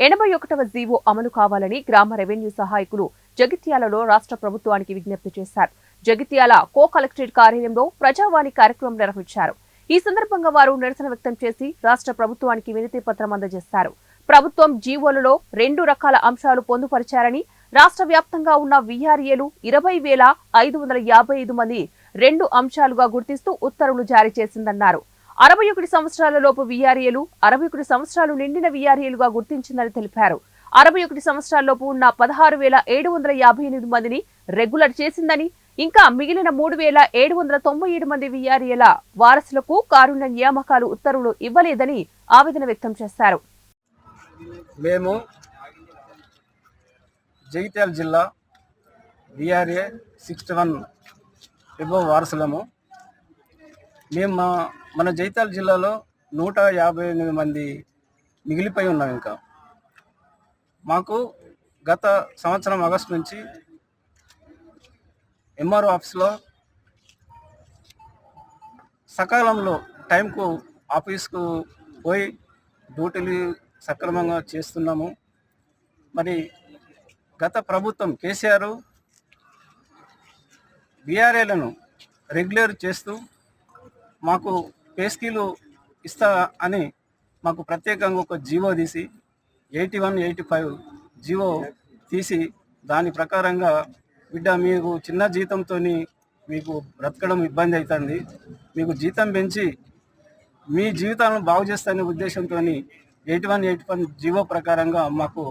81వ GO అమలు కావాలని గ్రామ రెవెన్యూ సహాయకులు జగిత్యాలలో రాష్ట్ర ప్రభుత్వానికి విజ్ఞప్తి చేశారు. జగిత్యాల కో కలెక్టరేట్ కార్యాలయంలో ప్రజావాణి కార్యక్రమం నిర్వహించారు. ఈ సందర్భంగా వారు నిరసన వ్యక్తం చేసి రాష్ట్ర ప్రభుత్వానికి వినతి పత్రం అందజేశారు. ప్రభుత్వం జీవోలలో 2 రకాల అంశాలు పొందుపరిచారని, రాష్ట్ర వ్యాప్తంగా ఉన్న వీఆర్ఏలు 20,555 మంది 2 అంశాలుగా గుర్తిస్తూ ఉత్తర్వులు జారీ చేసిందన్నారు. 61 సంవత్సరాల లోపు వీఆర్ఏలు 61 సంవత్సరాలు నిండిన వీఆర్ఏలుగా గుర్తించిందని తెలిపారు. 61 సంవత్సరాలలోపు ఉన్న 16,758 మందిని రెగ్యులర్ చేసిందని, ఇంకా మిగిలిన 3,797 మంది వీఆర్ఏల వారసులకు కారుణ్య నియామకాలు ఉత్తర్వులు ఇవ్వలేదని ఆవేదన వ్యక్తం చేశారు. మేము జగిత్యాల జిల్లా వీఆర్ఏ 61 ఎబో వారసులము. మేము మన జగిత్యాల జిల్లాలో 158 మంది మిగిలిపోయి ఉన్నాం. ఇంకా మాకు గత సంవత్సరం ఆగస్టు నుంచి ఎంఆర్ఓ ఆఫీస్లో సకాలంలో టైంకు ఆఫీస్కు పోయి డ్యూటీలు సక్రమంగా చేస్తున్నాము. మరి గత ప్రభుత్వం కేసీఆర్ వీఆర్ఏలను రెగ్యులర్ చేస్తూ మాకు పే స్కీలు ఇస్తా అని మాకు ప్రత్యేకంగా ఒక జీవో తీసి 81, 85 జీవో తీసి దాని ప్రకారంగా బిడ్డ మీకు చిన్న జీతంతో మీకు బ్రతకడం ఇబ్బంది అవుతుంది, మీకు జీతం పెంచి మీ జీవితాలను బాగు చేస్తానే ఉద్దేశంతో 81, 85 జీవో ప్రకారంగా మాకు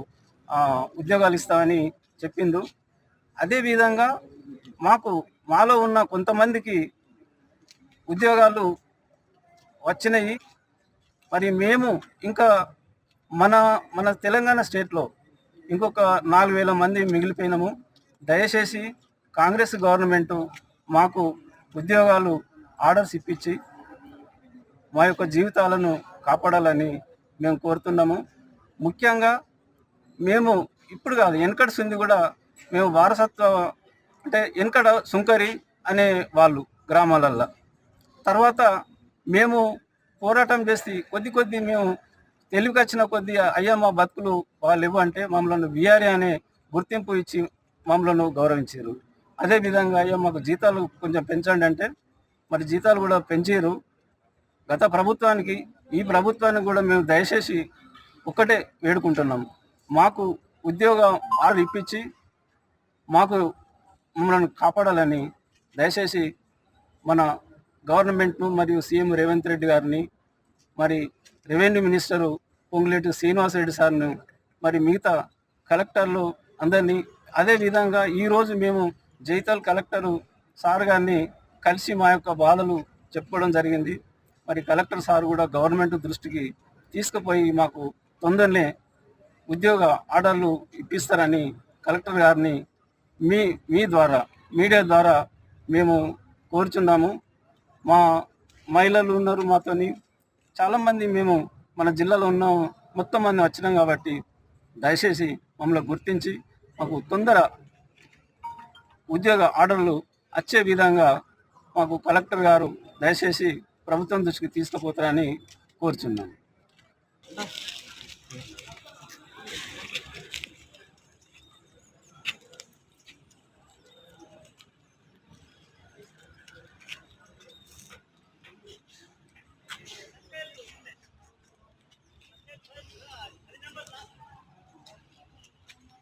ఉద్యోగాలు ఇస్తామని చెప్పిండు. అదేవిధంగా మాలో ఉన్న కొంతమందికి ఉద్యోగాలు వచ్చినాయి. మరి మేము ఇంకా మన తెలంగాణ స్టేట్లో ఇంకొక 4,000 మంది మిగిలిపోయినాము. దయచేసి కాంగ్రెస్ గవర్నమెంటు మాకు ఉద్యోగాలు ఆర్డర్స్ ఇప్పించి మా యొక్క జీవితాలను కాపాడాలని మేము కోరుతున్నాము. ముఖ్యంగా మేము ఇప్పుడు కాదు, వెనకటి సుంది కూడా మేము వారసత్వ అంటే వెనకడ సుంకరి అనే వాళ్ళు గ్రామాలల్లో, తర్వాత మేము పోరాటం చేసి కొద్ది మేము తెలివికి వచ్చిన కొద్ది అయ్యా మా బతుకులు వాళ్ళు ఇవ్వంటే మమ్మల్ని వీఆర్ఏ అనే గుర్తింపు ఇచ్చి మమ్మల్ని గౌరవించారు. అదేవిధంగా అయ్యా మాకు జీతాలు కొంచెం పెంచండి అంటే మరి జీతాలు కూడా పెంచారు. గత ప్రభుత్వానికి ఈ ప్రభుత్వానికి కూడా మేము దయచేసి ఒక్కటే వేడుకుంటున్నాం, మాకు ఉద్యోగం ఆర్డర్ ఇప్పించి మాకు మమ్మల్ని కాపాడాలని దయచేసి మన గవర్నమెంట్ను మరియు సీఎం రేవంత్ రెడ్డి గారిని, మరి రెవెన్యూ మినిస్టరు పొంగులేటి శ్రీనివాసరెడ్డి సార్ను, మరి మిగతా కలెక్టర్లు అందరినీ, అదేవిధంగా ఈరోజు మేము జగిత్యాల కలెక్టరు సార్ గారిని కలిసి మా యొక్క బాధలు చెప్పుకోవడం జరిగింది. మరి కలెక్టర్ సార్ కూడా గవర్నమెంట్ దృష్టికి తీసుకుపోయి మాకు తొందరనే ఉద్యోగ ఆర్డర్లు ఇప్పిస్తారని కలెక్టర్ గారిని మీ ద్వారా మీడియా ద్వారా మేము కోరుచున్నాము. మా మహిళలు ఉన్నారు మాతోని, చాలామంది మేము మన జిల్లాలో ఉన్న మొత్తం మంది వచ్చినాం కాబట్టి దయచేసి మమ్మల్ని గుర్తించి మాకు తొందర ఉద్యోగ ఆర్డర్లు వచ్చే విధంగా మాకు కలెక్టర్ గారు దయచేసి ప్రభుత్వం దృష్టికి తీసుకుపోతారని కోరుచున్నాను.